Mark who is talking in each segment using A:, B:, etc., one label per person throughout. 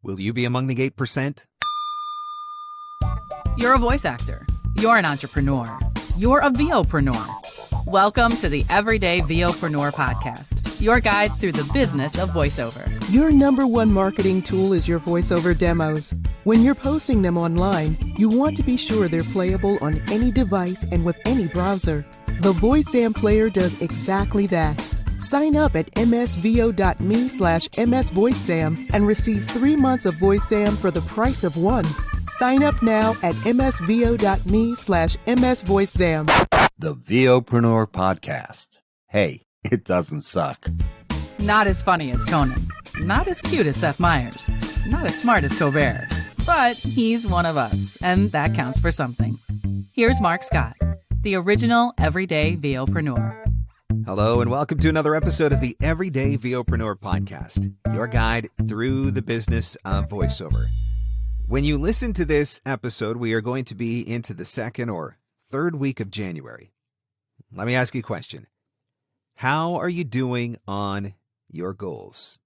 A: Will you be among the 8%?
B: You're a voice actor. You're an entrepreneur. You're a VOPRENEUR. Welcome to the Everyday VOPRENEUR podcast, your guide through the business of voiceover.
C: Your number one marketing tool is your voiceover demos. When you're posting them online, you want to be sure they're playable on any device and with any browser. The VoiceZam player does exactly that. Sign up at msvo.me/msvoicezam and receive 3 months of VoiceZam for the price of one. Sign up now at msvo.me/msvoicezam.
A: The VOPRENEUR podcast. Hey, it doesn't suck.
B: Not as funny as Conan. Not as cute as Seth Meyers. Not as smart as Colbert. But he's one of us, and that counts for something. Here's Mark Scott, the original Everyday VOPRENEUR.
A: Hello and welcome to another episode of the Everyday VOPRENEUR podcast, your guide through the business of voiceover. When you listen to this episode, we are going to be into the second or third week of January. Let me ask you a question. How are you doing on your goals?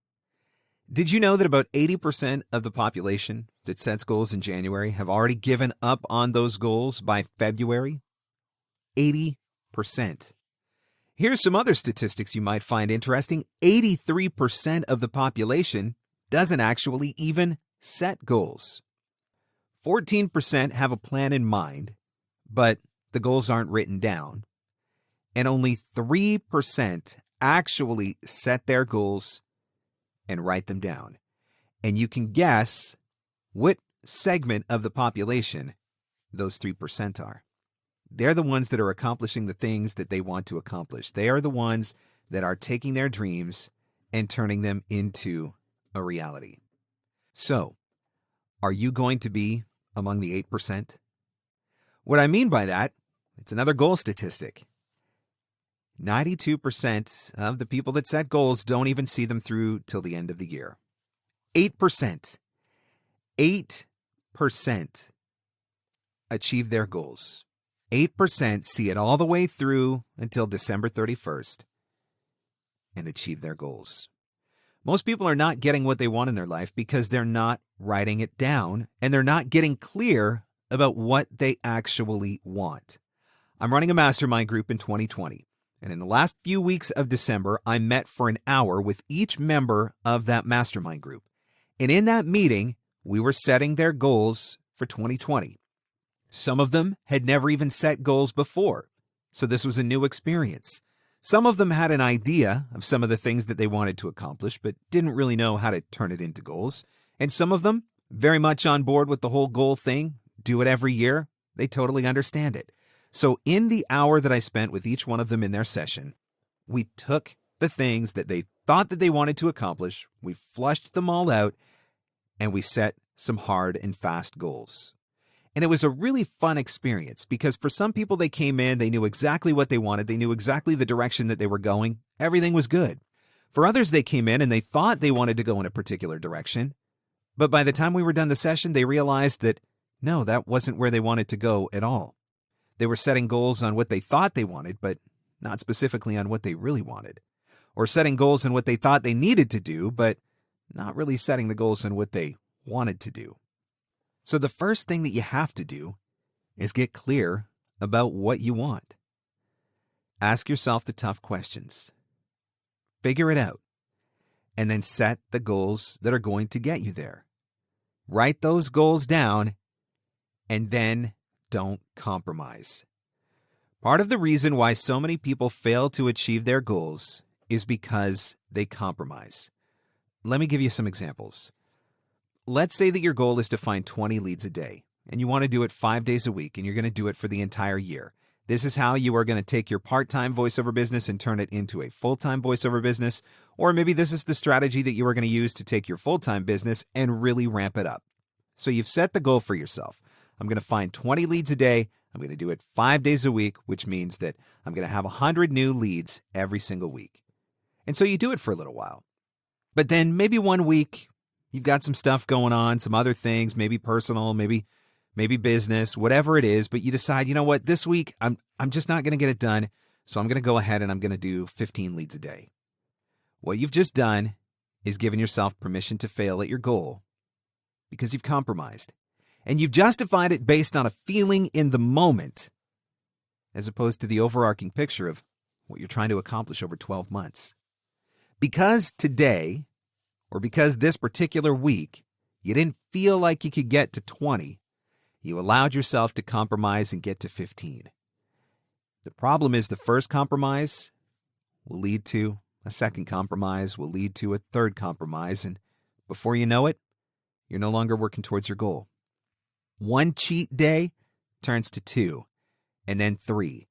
A: Did you know that about 80% of the population that sets goals in January have already given up on those goals by February? 80%. Here's some other statistics you might find interesting. 83% of the population doesn't actually even set goals. 14% have a plan in mind, but the goals aren't written down. And only 3% actually set their goals and write them down. And you can guess what segment of the population those 3% are. They're the ones that are accomplishing the things that they want to accomplish. They are the ones that are taking their dreams and turning them into a reality. So, are you going to be among the 8%? What I mean by that, it's another goal statistic. 92% of the people that set goals don't even see them through till the end of the year. 8% achieve their goals. 8% see it all the way through until December 31st and achieve their goals. Most people are not getting what they want in their life because they're not writing it down and they're not getting clear about what they actually want. I'm running a mastermind group in 2020, and in the last few weeks of December, I met for an hour with each member of that mastermind group. And in that meeting, we were setting their goals for 2020. Some of them had never even set goals before, so this was a new experience. Some of them had an idea of some of the things that they wanted to accomplish, but didn't really know how to turn it into goals. And some of them, very much on board with the whole goal thing, do it every year. They totally understand it. So in the hour that I spent with each one of them in their session, we took the things that they thought that they wanted to accomplish, we flushed them all out, and we set some hard and fast goals. And it was a really fun experience because for some people, they came in, they knew exactly what they wanted. They knew exactly the direction that they were going. Everything was good. For others, they came in and they thought they wanted to go in a particular direction. But by the time we were done the session, they realized that, no, that wasn't where they wanted to go at all. They were setting goals on what they thought they wanted, but not specifically on what they really wanted. Or setting goals on what they thought they needed to do, but not really setting the goals on what they wanted to do. So the first thing that you have to do is get clear about what you want. Ask yourself the tough questions. Figure it out. And then set the goals that are going to get you there. Write those goals down and then don't compromise. Part of the reason why so many people fail to achieve their goals is because they compromise. Let me give you some examples. Let's say that your goal is to find 20 leads a day, and you want to do it 5 days a week, and you're going to do it for the entire year. This is how you are going to take your part-time voiceover business and turn it into a full-time voiceover business, or maybe this is the strategy that you are going to use to take your full-time business and really ramp it up. So you've set the goal for yourself. I'm going to find 20 leads a day. I'm going to do it 5 days a week, which means that I'm going to have 100 new leads every single week. And so you do it for a little while. But then maybe one week, you've got some stuff going on, some other things, maybe personal, maybe business, whatever it is, but you decide, you know what, this week I'm just not going to get it done, so I'm going to go ahead and I'm going to do 15 leads a day. What you've just done is given yourself permission to fail at your goal because you've compromised. And you've justified it based on a feeling in the moment, as opposed to the overarching picture of what you're trying to accomplish over 12 months. Because today, or because this particular week, you didn't feel like you could get to 20, you allowed yourself to compromise and get to 15. The problem is the first compromise will lead to a second compromise, will lead to a third compromise, and before you know it, you're no longer working towards your goal. One cheat day turns to 2, and then 3.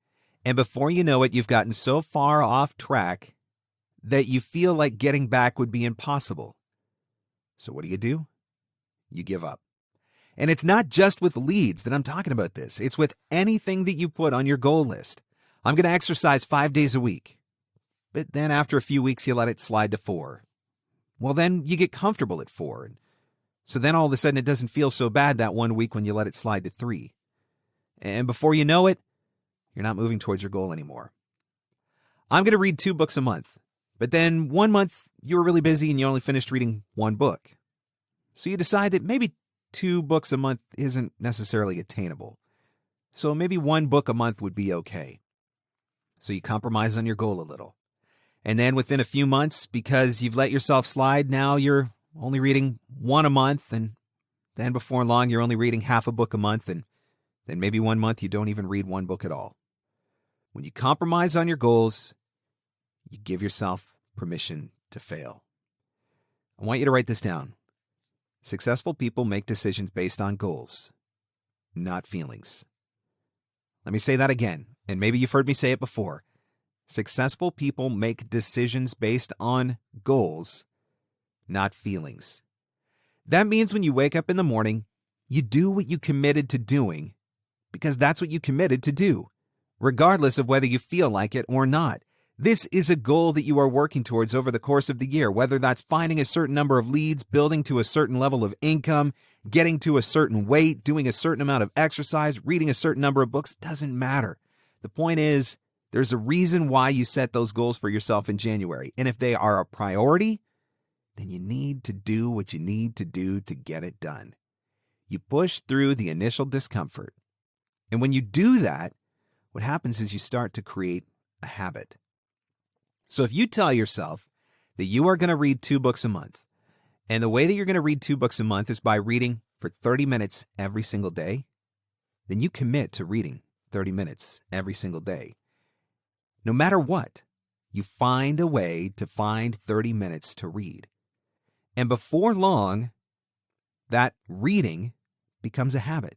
A: And before you know it, you've gotten so far off track that you feel like getting back would be impossible. So what do? You give up. And it's not just with leads that I'm talking about this. It's with anything that you put on your goal list. I'm going to exercise 5 days a week. But then after a few weeks, you let it slide to 4. Well, then you get comfortable at 4. So then all of a sudden it doesn't feel so bad that one week when you let it slide to 3. And before you know it, you're not moving towards your goal anymore. I'm going to read 2 books a month. But then 1 month you were really busy and you only finished reading 1 book. So you decide that maybe 2 books a month isn't necessarily attainable. So maybe 1 book a month would be okay. So you compromise on your goal a little. And then within a few months, because you've let yourself slide, now you're only reading 1 a month. And then before long, you're only reading half a book a month. And then maybe 1 month you don't even read 1 book at all. When you compromise on your goals, you give yourself permission to fail. I want you to write this down. Successful people make decisions based on goals, not feelings. Let me say that again, and maybe you've heard me say it before. Successful people make decisions based on goals, not feelings. That means when you wake up in the morning, you do what you committed to doing because that's what you committed to do, regardless of whether you feel like it or not. This is a goal that you are working towards over the course of the year, whether that's finding a certain number of leads, building to a certain level of income, getting to a certain weight, doing a certain amount of exercise, reading a certain number of books, doesn't matter. The point is, there's a reason why you set those goals for yourself in January. And if they are a priority, then you need to do what you need to do to get it done. You push through the initial discomfort. And when you do that, what happens is you start to create a habit. So if you tell yourself that you are going to read 2 books a month, and the way that you're going to read 2 books a month is by reading for 30 minutes every single day, then you commit to reading 30 minutes every single day. No matter what, you find a way to find 30 minutes to read. And before long, that reading becomes a habit.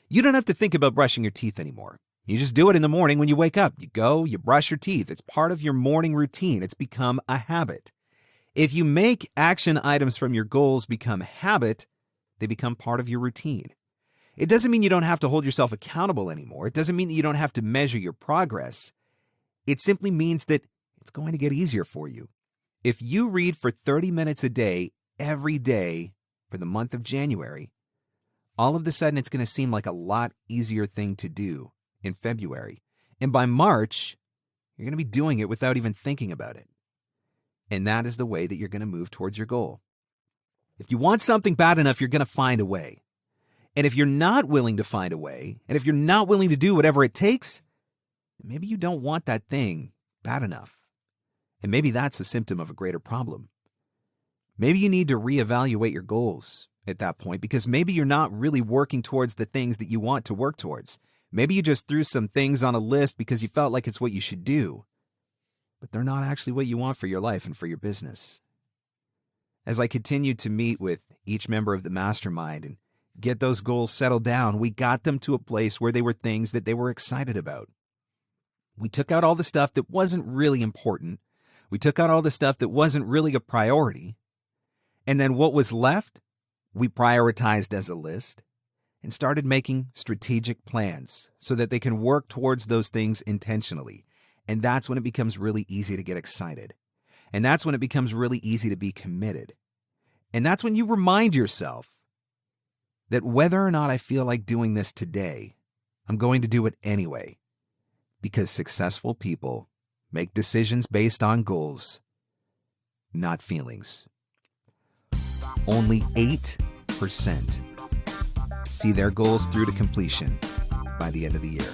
A: You don't have to think about brushing your teeth anymore. You just do it in the morning when you wake up. You go, you brush your teeth. It's part of your morning routine. It's become a habit. If you make action items from your goals become a habit, they become part of your routine. It doesn't mean you don't have to hold yourself accountable anymore. It doesn't mean that you don't have to measure your progress. It simply means that it's going to get easier for you. If you read for 30 minutes a day, every day for the month of January, all of a sudden it's going to seem like a lot easier thing to do in February. And by March, you're going to be doing it without even thinking about it. And that is the way that you're going to move towards your goal. If you want something bad enough, you're going to find a way. And if you're not willing to find a way, and if you're not willing to do whatever it takes, maybe you don't want that thing bad enough. And maybe that's a symptom of a greater problem. Maybe you need to reevaluate your goals at that point because maybe you're not really working towards the things that you want to work towards. Maybe you just threw some things on a list because you felt like it's what you should do, but they're not actually what you want for your life and for your business. As I continued to meet with each member of the mastermind and get those goals settled down, we got them to a place where they were things that they were excited about. We took out all the stuff that wasn't really important. We took out all the stuff that wasn't really a priority. And then what was left, we prioritized as a list and started making strategic plans so that they can work towards those things intentionally. And that's when it becomes really easy to get excited. And that's when it becomes really easy to be committed. And that's when you remind yourself that whether or not I feel like doing this today, I'm going to do it anyway. Because successful people make decisions based on goals, not feelings. Only 8 8% see their goals through to completion by the end of the year.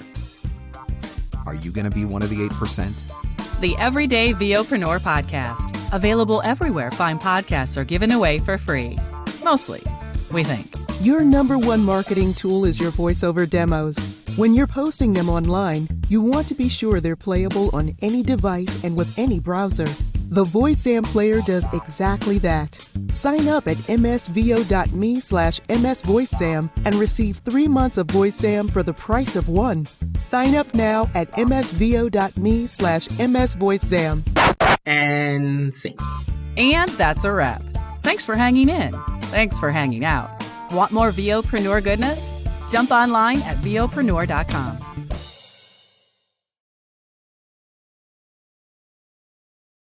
A: Are you going to be one of the 8%?
B: The Everyday VOPRENEUR podcast. Available everywhere fine podcasts are given away for free. Mostly, we think.
C: Your number one marketing tool is your voiceover demos. When you're posting them online, you want to be sure they're playable on any device and with any browser. The VoiceZam player does exactly that. Sign up at msvo.me/msvoicezam and receive 3 months of VoiceZam for the price of one. Sign up now at msvo.me/msvoicezam.
D: And sing.
B: And that's a wrap. Thanks for hanging in. Thanks for hanging out. Want more VOPreneur goodness? Jump online at VOPreneur.com.